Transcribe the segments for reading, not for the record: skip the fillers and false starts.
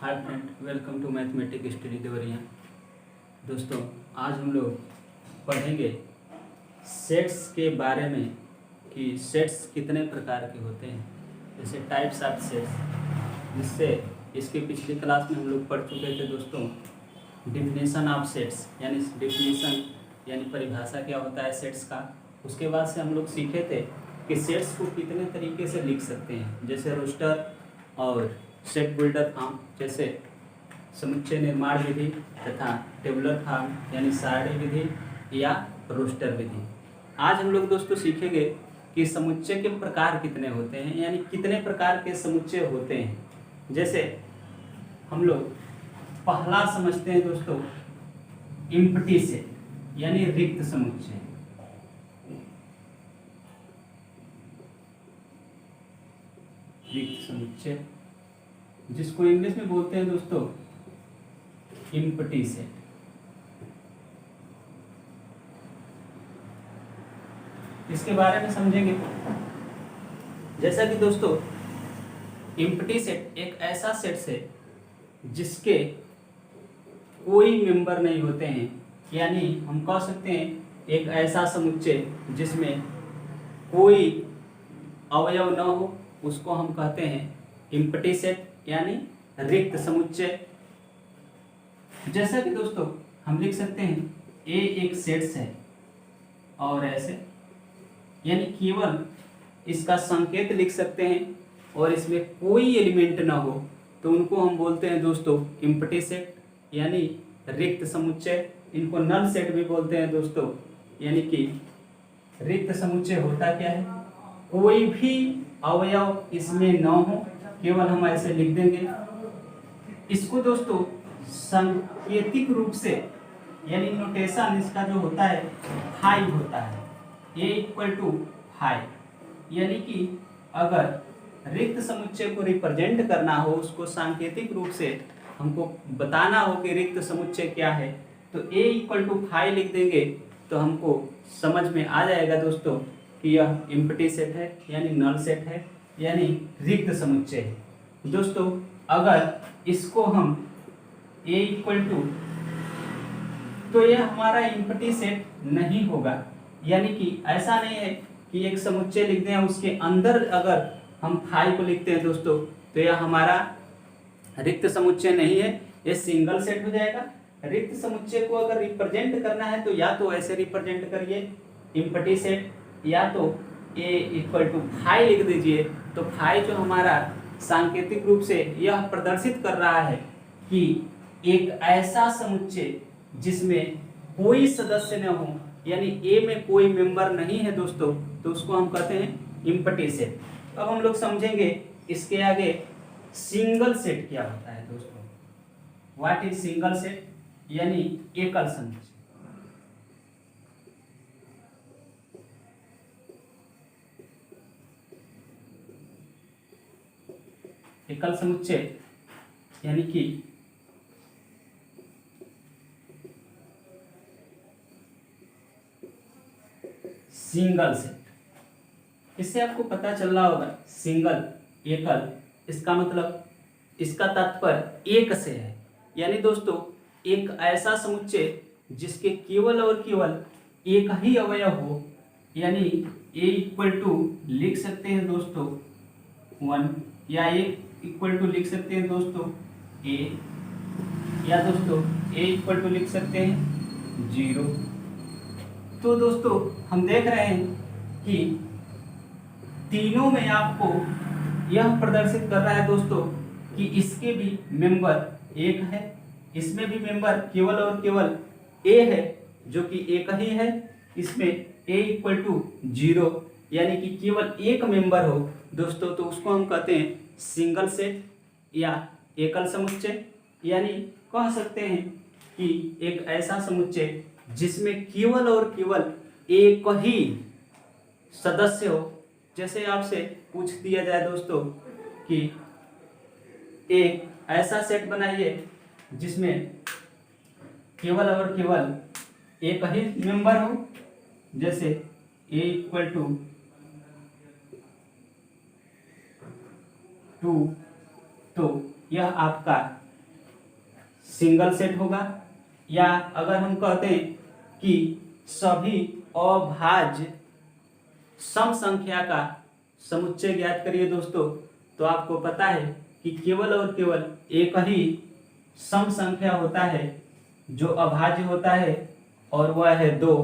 Hi friend, welcome to mathematic study Deoria. दोस्तों, आज हम लोग पढ़ेंगे सेट्स के बारे में कि सेट्स कितने प्रकार के होते हैं, जैसे टाइप्स ऑफ सेट्स, जिससे इसके पिछली क्लास में हम लोग पढ़ चुके थे दोस्तों डिफिनेशन ऑफ सेट्स, यानी परिभाषा क्या होता है सेट्स का। उसके बाद से हम लोग सीखे थे कि सेट्स को कितने तरीके से लिख सकते हैं, जैसे रोस्टर और सेट बिल्डर फॉर्म, जैसे समुच्चय निर्माण विधि तथा टेबुलर फॉर्म यानी सारणी विधि या रोस्टर विधि। आज हम लोग दोस्तों सीखेंगे कि समुच्चय के प्रकार कितने होते हैं, यानी कितने प्रकार के समुच्चय होते हैं। जैसे हम लोग पहला समझते हैं दोस्तों एम्प्टी सेट, यानी रिक्त समुच्चय। रिक्त समुच्चय जिसको इंग्लिश में बोलते हैं दोस्तों एम्प्टी सेट। इसके बारे में समझेंगे। जैसा कि दोस्तों एम्प्टी सेट एक ऐसा सेट है जिसके कोई मेंबर नहीं होते हैं, यानी हम कह सकते हैं एक ऐसा समुच्चय जिसमें कोई अवयव न हो, उसको हम कहते हैं एम्प्टी सेट यानी रिक्त समुच्चय। जैसा कि दोस्तों हम लिख सकते हैं ए एक सेट है और ऐसे, यानी केवल इसका संकेत लिख सकते हैं और इसमें कोई एलिमेंट ना हो, तो उनको हम बोलते हैं दोस्तों एम्प्टी सेट यानी रिक्त समुच्चय। इनको नल सेट भी बोलते हैं दोस्तों, यानी कि रिक्त समुच्चय होता क्या है, कोई भी अवयव इसमें न हो, केवल हम ऐसे लिख देंगे। इसको दोस्तों सांकेतिक रूप से, यानी नोटेशन इसका जो होता है फाई होता है, ए इक्वल टू फाई, यानी कि अगर रिक्त समुच्चय को रिप्रेजेंट करना हो, उसको सांकेतिक रूप से हमको बताना हो कि रिक्त समुच्चय क्या है, तो ए इक्वल टू फाई लिख देंगे तो हमको समझ में आ जाएगा दोस्तों कि यह एम्प्टी सेट है, यानी नल सेट है, यानी रिक्त समुच्चय है। दोस्तों अगर इसको हम a इक्वल टू, तो यह हमारा एम्प्टी सेट नहीं होगा, यानी कि ऐसा नहीं है कि एक समुच्चय लिख दें उसके अंदर अगर हम फाई को लिखते हैं दोस्तों तो यह हमारा रिक्त समुच्चय नहीं है, यह सिंगल सेट हो जाएगा। रिक्त समुच्चय को अगर रिप्रेजेंट करना है तो या तो ऐसे रिप्रेजेंट करिए एम्प्टी सेट, या तो a इक्वल टू फाई लिख दीजिए। तो फाई जो हमारा सांकेतिक रूप से यह प्रदर्शित कर रहा है कि एक ऐसा समुच्चय जिसमें कोई सदस्य न हो, यानी ए में कोई मेंबर नहीं है दोस्तों, तो उसको हम कहते हैं एम्प्टी सेट। अब हम लोग समझेंगे इसके आगे सिंगल सेट क्या होता है दोस्तों। व्हाट इज सिंगल सेट, यानी एकल समुच्चय। एकल समुच्चय यानी कि सिंगल सेट। इससे आपको पता चल रहा होगा सिंगल, एकल, इसका मतलब, इसका तात्पर्य एक से है, यानी दोस्तों एक ऐसा समुच्चय जिसके केवल और केवल एक ही अवयव हो, यानी a इक्वल टू लिख सकते हैं दोस्तों 1, या a इक्वल टू लिख सकते हैं दोस्तों a, या दोस्तों a इक्वल टू लिख सकते हैं 0। तो दोस्तों हम देख रहे हैं कि तीनों में आपको यह प्रदर्शित कर रहा है दोस्तों कि इसके भी मेंबर एक है, इसमें भी मेंबर केवल और केवल a है जो कि एक ही है, इसमें a इक्वल टू 0, यानी कि केवल एक मेंबर हो दोस्तों, तो उसको हम कहते हैं सिंगल सेट या एकल समुच्चय। यानी कह सकते हैं कि एक ऐसा समुच्चय जिसमें केवल और केवल एक ही सदस्य हो। जैसे आपसे पूछ दिया जाए दोस्तों कि एक ऐसा सेट बनाइए जिसमें केवल और केवल एक ही मेंबर हो, जैसे a इक्वल टू 2, तो यह आपका सिंगल सेट होगा, या अगर हम कहते हैं कि सभी अभाज्य सम संख्या का समुच्चय ज्ञात करिए दोस्तों, तो आपको पता है कि केवल और केवल एक ही सम संख्या होता है जो अभाज्य होता है, और वह है 2।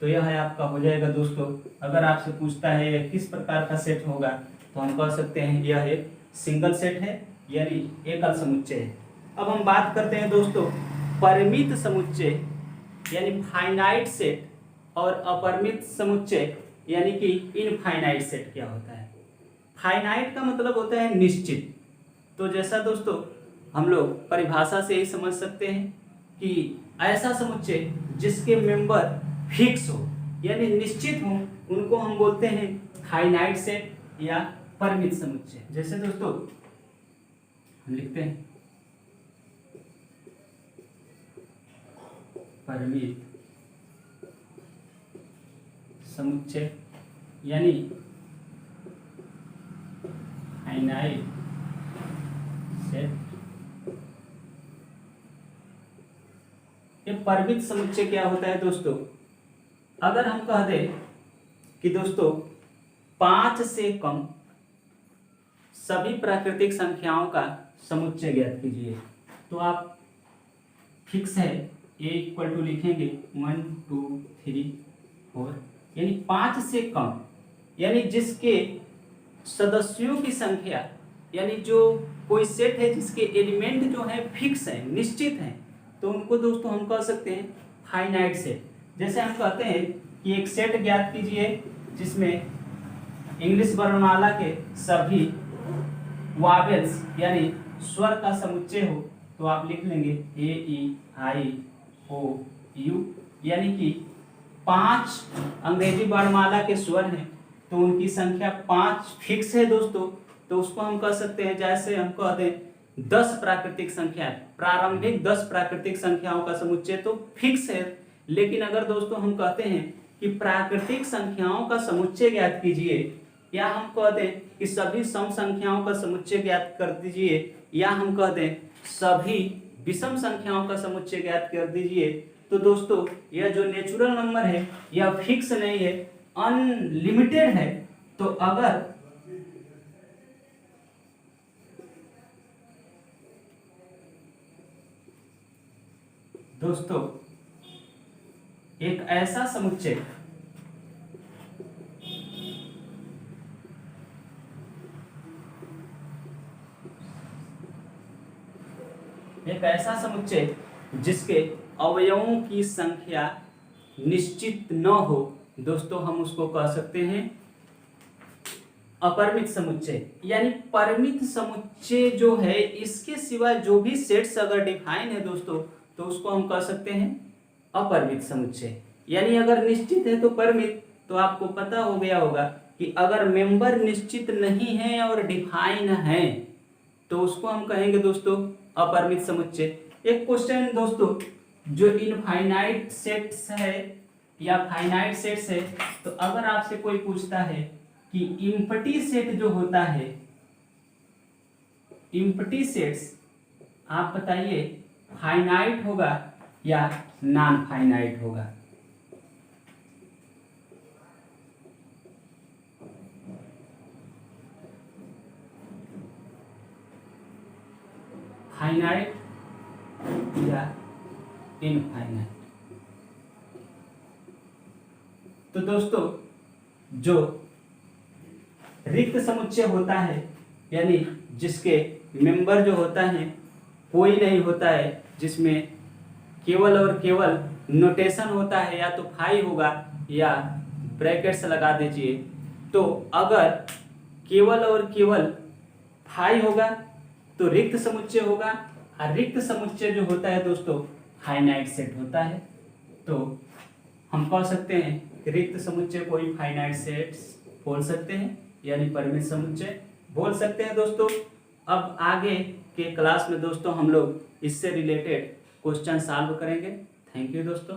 तो यह है आपका हो जाएगा दोस्तों। अगर आपसे पूछता है यह किस प्रकार का सेट होगा, तो हम कह सकते हैं यह एक सिंगल सेट है, यानी एकल समुच्चय है। अब हम बात करते हैं दोस्तों परिमित समुच्चय यानी फाइनाइट सेट, और अपरिमित समुच्चय यानी कि इनफाइनाइट सेट क्या होता है। फाइनाइट का मतलब होता है निश्चित। तो जैसा दोस्तों हम लोग परिभाषा से ही समझ सकते हैं कि ऐसा समुच्चय जिसके मेंबर फिक्स हो यानी निश्चित हो, उनको हम बोलते हैं फाइनाइट सेट या परिमित समुच्चय। जैसे दोस्तों हम लिखते हैं परिमित समुच्चय यानी फाइनाइट सेट। ये परिमित समुच्चय क्या होता है दोस्तों, अगर हम कह दें कि दोस्तों 5 से कम सभी प्राकृतिक संख्याओं का समुच्चय ज्ञात कीजिए, तो आप फिक्स है a इक्वल टू लिखेंगे 1 2 3 4, यानी 5 से कम, यानी जिसके सदस्यों की संख्या यानी जो कोई सेट है जिसके एलिमेंट जो है फिक्स है निश्चित है, तो उनको दोस्तों हम कह सकते हैं फाइनाइट सेट। जैसे हम कहते हैं कि एक सेट ज्ञात कीजिए जिसमें इंग्लिश वर्णमाला के सभी वावेल्स यानी स्वर का समुच्चय हो, तो आप लिख लेंगे ए ई आई ओ यू, यानी कि 5 अंग्रेजी वर्णमाला के स्वर हैं, तो उनकी संख्या 5 फिक्स है दोस्तों। तो उसको हम कह सकते हैं, जैसे हम कह दें 10 प्राकृतिक संख्या, प्रारंभिक 10 प्राकृतिक संख्याओं का समुच्चय तो फिक्स है। लेकिन अगर दोस्तों हम कहते हैं कि प्राकृतिक संख्याओं का समुच्चय ज्ञात कीजिए, या हम कह दें कि सभी सम संख्याओं का समुच्चय ज्ञात कर दीजिए, या हम कह दें सभी विषम संख्याओं का समुच्चय ज्ञात कर दीजिए, तो दोस्तों यह जो नेचुरल नंबर है यह फिक्स नहीं है, अनलिमिटेड है। तो अगर दोस्तों एक ऐसा समुच्चय जिसके अवयवों की संख्या निश्चित न हो, दोस्तों हम उसको कह सकते हैं अपरिमित समुच्चय। यानी परिमित समुच्चय जो है इसके सिवा जो भी सेट्स अगर डिफाइन है दोस्तों, तो उसको हम कह सकते हैं अपरिमित समुच्चय। यानी अगर निश्चित है तो परिमित, तो आपको पता हो गया होगा कि अगर मेंबर निश्चित नहीं है और डिफाइन है, तो उसको हम कहेंगे दोस्तों अपरिमित समुच्चय। एक क्वेश्चन दोस्तों, जो इनफाइनाइट सेट्स है या फाइनाइट सेट्स है, तो अगर आपसे कोई पूछता है कि इम्पटी सेट जो होता है, इम्पटी सेट्स आप बताइए फाइनाइट होगा या नॉन फाइनाइट होगा। फाइनाइट या इनफाइनाइट। तो दोस्तों जो रिक्त समुच्चय होता है, यानी जिसके मेंबर जो होता है कोई नहीं होता है, जिसमें केवल और केवल नोटेशन होता है, या तो फाई होगा या ब्रैकेट्स लगा दीजिए। तो अगर केवल और केवल फाई होगा तो रिक्त समुच्चय होगा, और रिक्त समुच्चय जो होता है दोस्तों फाइनाइट सेट होता है। तो हम कह सकते हैं कि रिक्त समुच्चय कोई फाइनाइट सेट्स बोल सकते हैं, यानी परिमित समुच्चय बोल सकते हैं दोस्तों। अब आगे के क्लास में दोस्तों हम लोग इससे रिलेटेड क्वेश्चन सॉल्व करेंगे। थैंक यू दोस्तों।